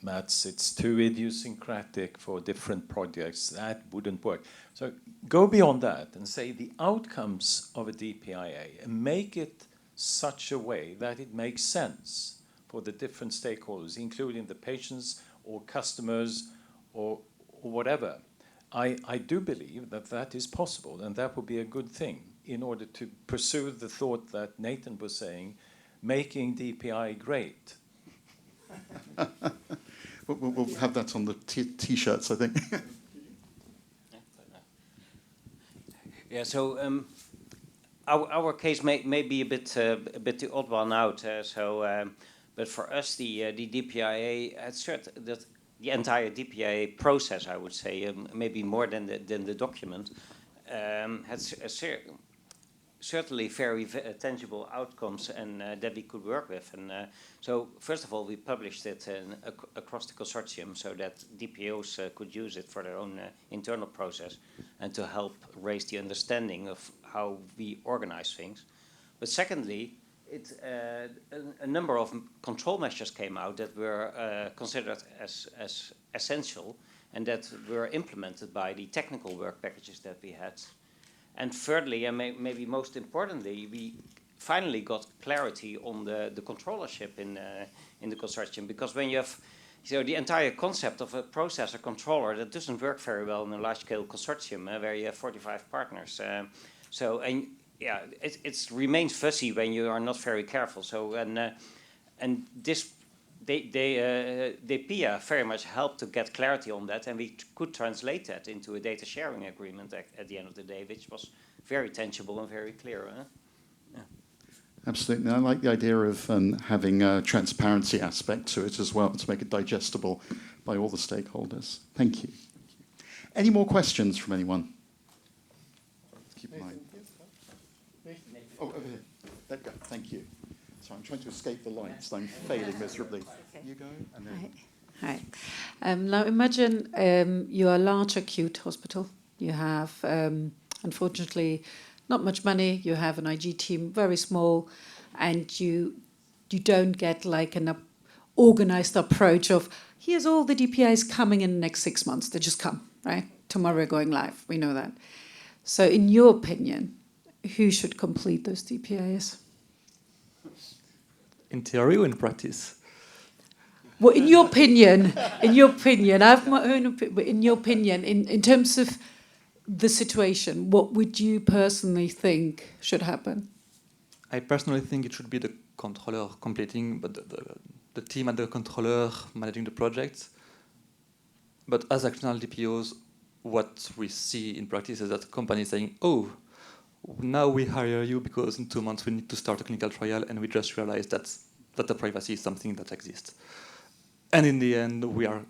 it's too idiosyncratic for different projects. That wouldn't work. So go beyond that and say the outcomes of a DPIA and make it such a way that it makes sense for the different stakeholders, including the patients or customers or whatever. I do believe that is possible, and that would be a good thing in order to pursue the thought that Nathan was saying, making DPI great. We'll have that on the T-shirts, I think. Yeah, so our case may be a bit the odd one out. But for us, the DPIA had the entire DPIA process, I would say, maybe more than the document, had certainly very tangible outcomes and that we could work with. And so, first of all, we published it across the consortium so that DPOs could use it for their own internal process and to help raise the understanding of how we organize things. But secondly, a number of control measures came out that were considered as essential and that were implemented by the technical work packages that we had. And thirdly, and maybe most importantly, we finally got clarity on the controllership in the consortium, because when you have the entire concept of a processor controller, that doesn't work very well in a large-scale consortium where you have 45 partners. It remains fuzzy when you are not very careful. So and this DPIA very much helped to get clarity on that, and we could translate that into a data sharing agreement at the end of the day, which was very tangible and very clear. Yeah. Absolutely. I like the idea of having a transparency aspect to it as well, to make it digestible by all the stakeholders. Thank you. Any more questions from anyone? Keep in mind. Oh, over here. There you go. Thank you. I'm trying to escape the lights, and I'm failing miserably. You go, and then... Hi. Now imagine you are a large acute hospital. You have, unfortunately, not much money. You have an IG team, very small, and you don't get like an organized approach of, here's all the DPIs coming in the next 6 months. They just come, right? Tomorrow we're going live. We know that. So in your opinion, who should complete those DPIs? In theory or in practice? Well, in your opinion, I have my own opinion, but in your opinion, in terms of the situation, what would you personally think should happen? I personally think it should be the controller completing, but the team and the controller managing the project. But as external DPOs, what we see in practice is that companies saying, oh, now we hire you because in 2 months we need to start a clinical trial, and we just realized that the privacy is something that exists. And in the end, we are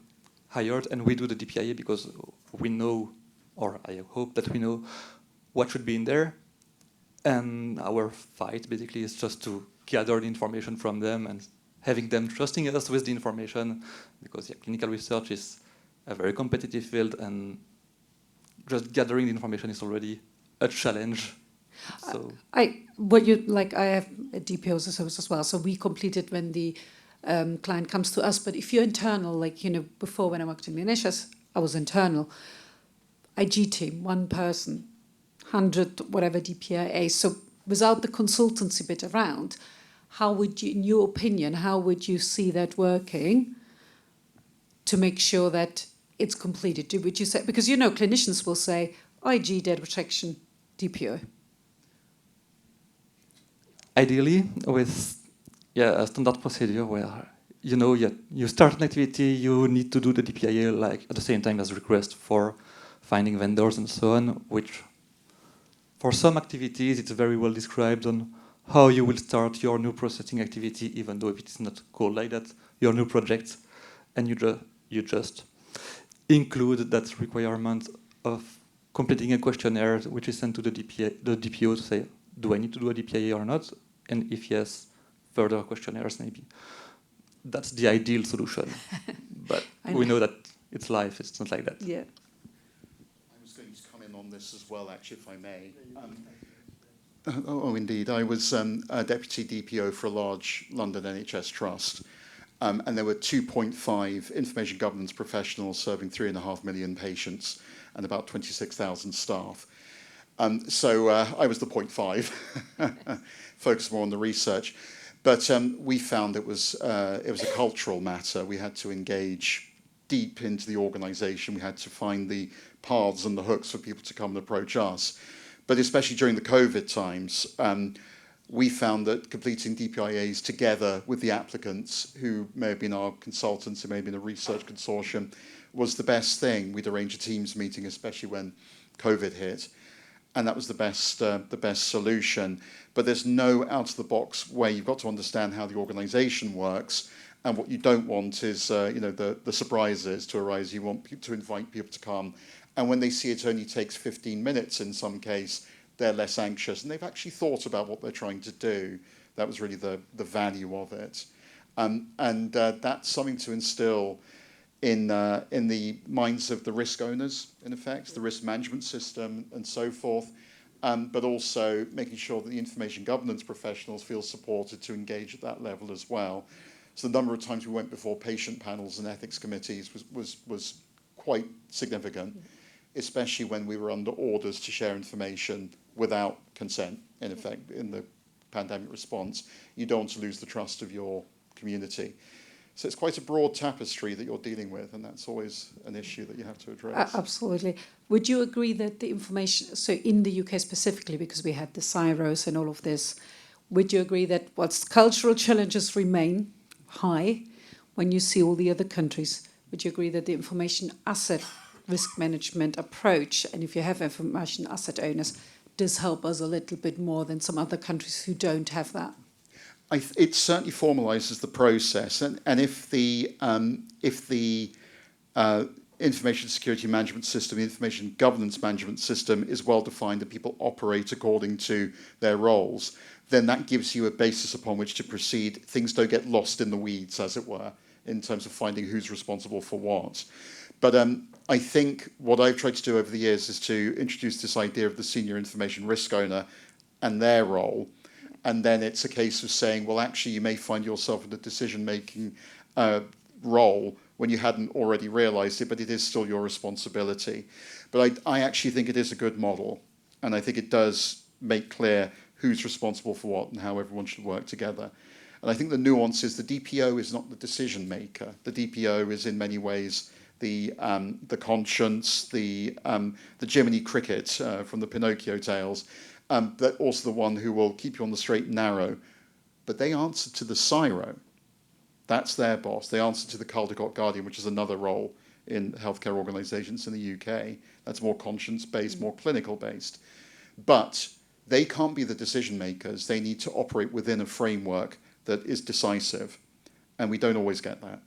hired and we do the DPIA because we know, or I hope that we know, what should be in there. And our fight basically is just to gather the information from them and having them trusting us with the information, because clinical research is a very competitive field, and just gathering the information is already a challenge. So I have a DPOs as well. So we complete it when the client comes to us. But if you're internal, before when I worked in the NHS, I was internal. IG team, one person, 100 whatever DPIA. So without the consultancy bit around, how would you, in your opinion, how would you see that working to make sure that it's completed? Would you say, because clinicians will say IG data protection DPO. ideally with a standard procedure where you start an activity, you need to do the DPIA like at the same time as request for finding vendors and so on, which for some activities it's very well described on how you will start your new processing activity, even though if it's not called like that, your new project, and you just include that requirement of completing a questionnaire which is sent to the DPO to say, do I need to do a DPIA or not? And if yes, further questionnaires maybe. That's the ideal solution. But we know that it's life, it's not like that. Yeah. I was going to come in on this as well, actually, if I may. Indeed. I was a deputy DPO for a large London NHS trust, and there were 2.5 information governance professionals serving 3.5 million patients and about 26,000 staff. So I was the 0.5, focused more on the research. But we found it was a cultural matter. We had to engage deep into the organisation. We had to find the paths and the hooks for people to come and approach us. But especially during the COVID times, we found that completing DPIAs together with the applicants, who may have been our consultants, who may have been a research consortium, was the best thing. We'd arrange a Teams meeting, especially when COVID hit. And that was the best solution. But there's no out-of-the-box way. You've got to understand how the organisation works. And what you don't want is the surprises to arise. You want to invite people to come. And when they see it only takes 15 minutes in some case, they're less anxious. And they've actually thought about what they're trying to do. That was really the value of it. And that's something to instill in the minds of the risk owners, in effect, the risk management system and so forth, but also making sure that the information governance professionals feel supported to engage at that level as well. So the number of times we went before patient panels and ethics committees was quite significant, especially when we were under orders to share information without consent, in effect, in the pandemic response. You don't want to lose the trust of your community. So it's quite a broad tapestry that you're dealing with, and that's always an issue that you have to address. Absolutely. Would you agree that the information, so in the UK specifically, because we had the CSIROs and all of this, would you agree that whilst cultural challenges remain high, when you see all the other countries, would you agree that the information asset risk management approach, and if you have information asset owners, does help us a little bit more than some other countries who don't have that? It certainly formalises the process, and if the information security management system, the information governance management system is well defined and people operate according to their roles, then that gives you a basis upon which to proceed. Things don't get lost in the weeds, as it were, in terms of finding who's responsible for what. But I think what I've tried to do over the years is to introduce this idea of the senior information risk owner and their role. And then it's a case of saying, well, actually, you may find yourself in a decision-making role when you hadn't already realized it, but it is still your responsibility. But I actually think it is a good model, and I think it does make clear who's responsible for what and how everyone should work together. And I think the nuance is the DPO is not the decision maker. The DPO is in many ways the conscience, the Jiminy Cricket from the Pinocchio tales, but also the one who will keep you on the straight and narrow. But they answer to the CSIRO. That's their boss. They answer to the Caldecott Guardian, which is another role in healthcare organisations in the UK. That's more conscience-based, more clinical-based. But they can't be the decision makers. They need to operate within a framework that is decisive. And we don't always get that.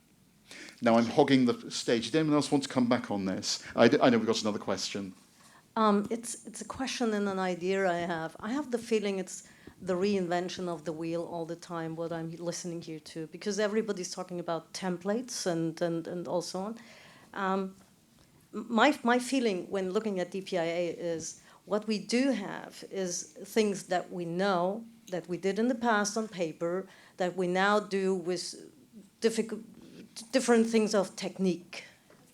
Now I'm hogging the stage. Did anyone else want to come back on this? I know we've got another question. It's a question and an idea I have. I have the feeling it's the reinvention of the wheel all the time, what I'm listening here to, because everybody's talking about templates and all so on. My feeling when looking at DPIA is what we do have is things that we know, that we did in the past on paper, that we now do with different things of technique,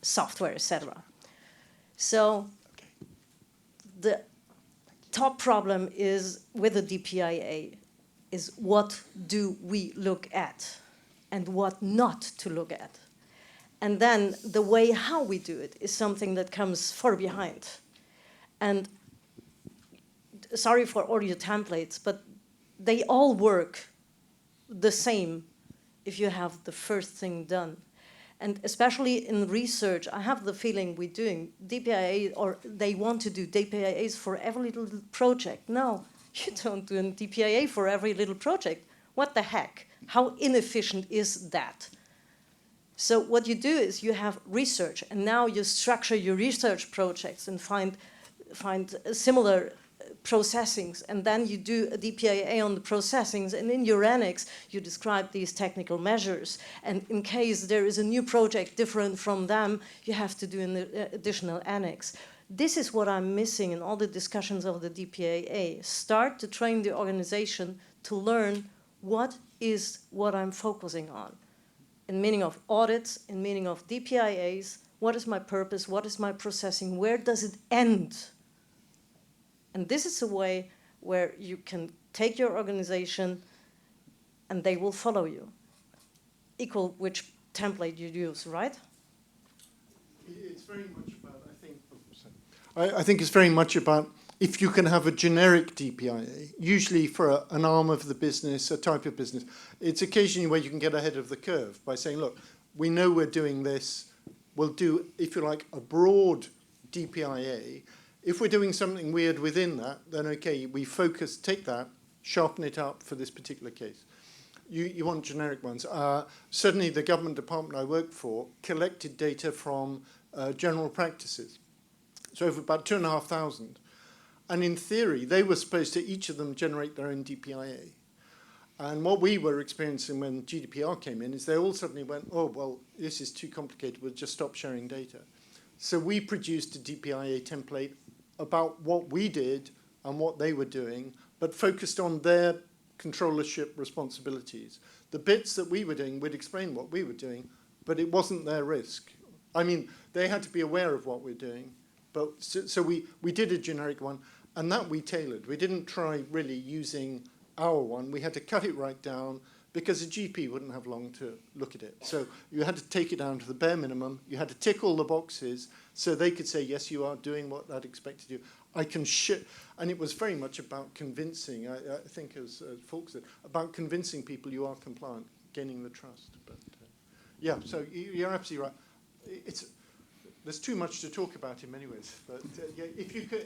software, etc. So the top problem is with the DPIA is what do we look at and what not to look at. And then the way how we do it is something that comes far behind. And sorry for all your templates, but they all work the same if you have the first thing done. And especially in research, I have the feeling we're doing DPIA, or they want to do DPIAs for every little project. No, you don't do a DPIA for every little project. What the heck? How inefficient is that? So what you do is you have research, and now you structure your research projects and find similar processings, and then you do a DPIA on the processings, and in your annex you describe these technical measures, and in case there is a new project different from them, you have to do an additional annex. This is what I'm missing in all the discussions of the DPIA. Start to train the organization to learn what I'm focusing on. In meaning of audits, in meaning of DPIAs, what is my purpose, what is my processing, where does it end? And this is a way where you can take your organization and they will follow you, equal which template you use, right? It's very much about, I think it's very much about if you can have a generic DPIA, usually for an arm of the business, a type of business, it's occasionally where you can get ahead of the curve by saying, look, we know we're doing this, we'll do, if you like, a broad DPIA. If we're doing something weird within that, then okay, we focus, take that, sharpen it up for this particular case. You want generic ones. Certainly the government department I worked for collected data from general practices. So over about 2,500. And in theory, they were supposed to, each of them, generate their own DPIA. And what we were experiencing when GDPR came in is they all suddenly went, oh, well, this is too complicated, we'll just stop sharing data. So we produced a DPIA template about what we did and what they were doing, but focused on their controllership responsibilities. The bits that we were doing would explain what we were doing, but it wasn't their risk. I mean, they had to be aware of what we're doing, but so we did a generic one, and that we tailored. We didn't try really using our one. We had to cut it right down because a GP wouldn't have long to look at it. So you had to take it down to the bare minimum. You had to tick all the boxes so they could say, yes, you are doing what I'd expect you to do. I can and it was very much about convincing, I think as Falk said, about convincing people you are compliant, gaining the trust. But yeah, so you're absolutely right. There's too much to talk about in many ways. But yeah, if you can,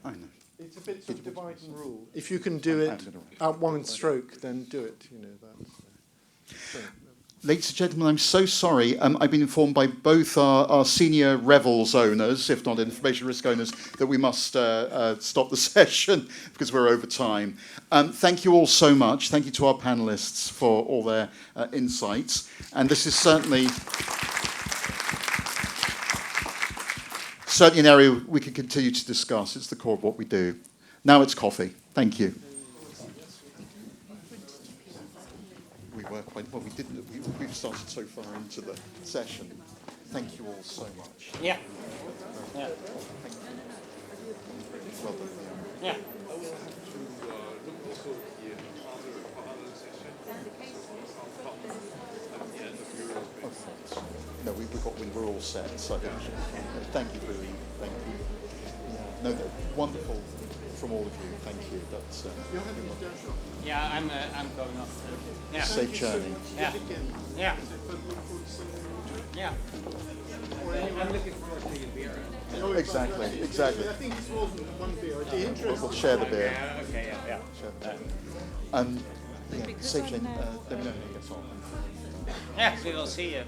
I know. It's a bit sort of divide and rule. If you can do it at one stroke, then do it. You know that. Ladies and gentlemen, I'm so sorry. I've been informed by both our senior Revels owners, if not information risk owners, that we must stop the session because we're over time. Thank you all so much. Thank you to our panelists for all their insights. And this is certainly an area we can continue to discuss. It's the core of what we do. Now it's coffee. Thank you. We were quite well. We've started so far into the session. Thank you all so much. Yeah. Yeah. Thank you. Well done. Yeah. I will have to look also here other session. At the end of Europe. Oh, no, we're all set. So thank you, Louis. Thank you. No, wonderful from all of you. Thank you. That's Yeah, I'm going off. Yeah. safe journey. Yeah. Yeah. Yeah. I'm looking forward to your beer. Exactly. I think it's more than one beer. The interest. We'll share the beer. Yeah. Okay. Yeah. Yeah. Safe journey. Let me know how it gets on. Yeah. We will see you.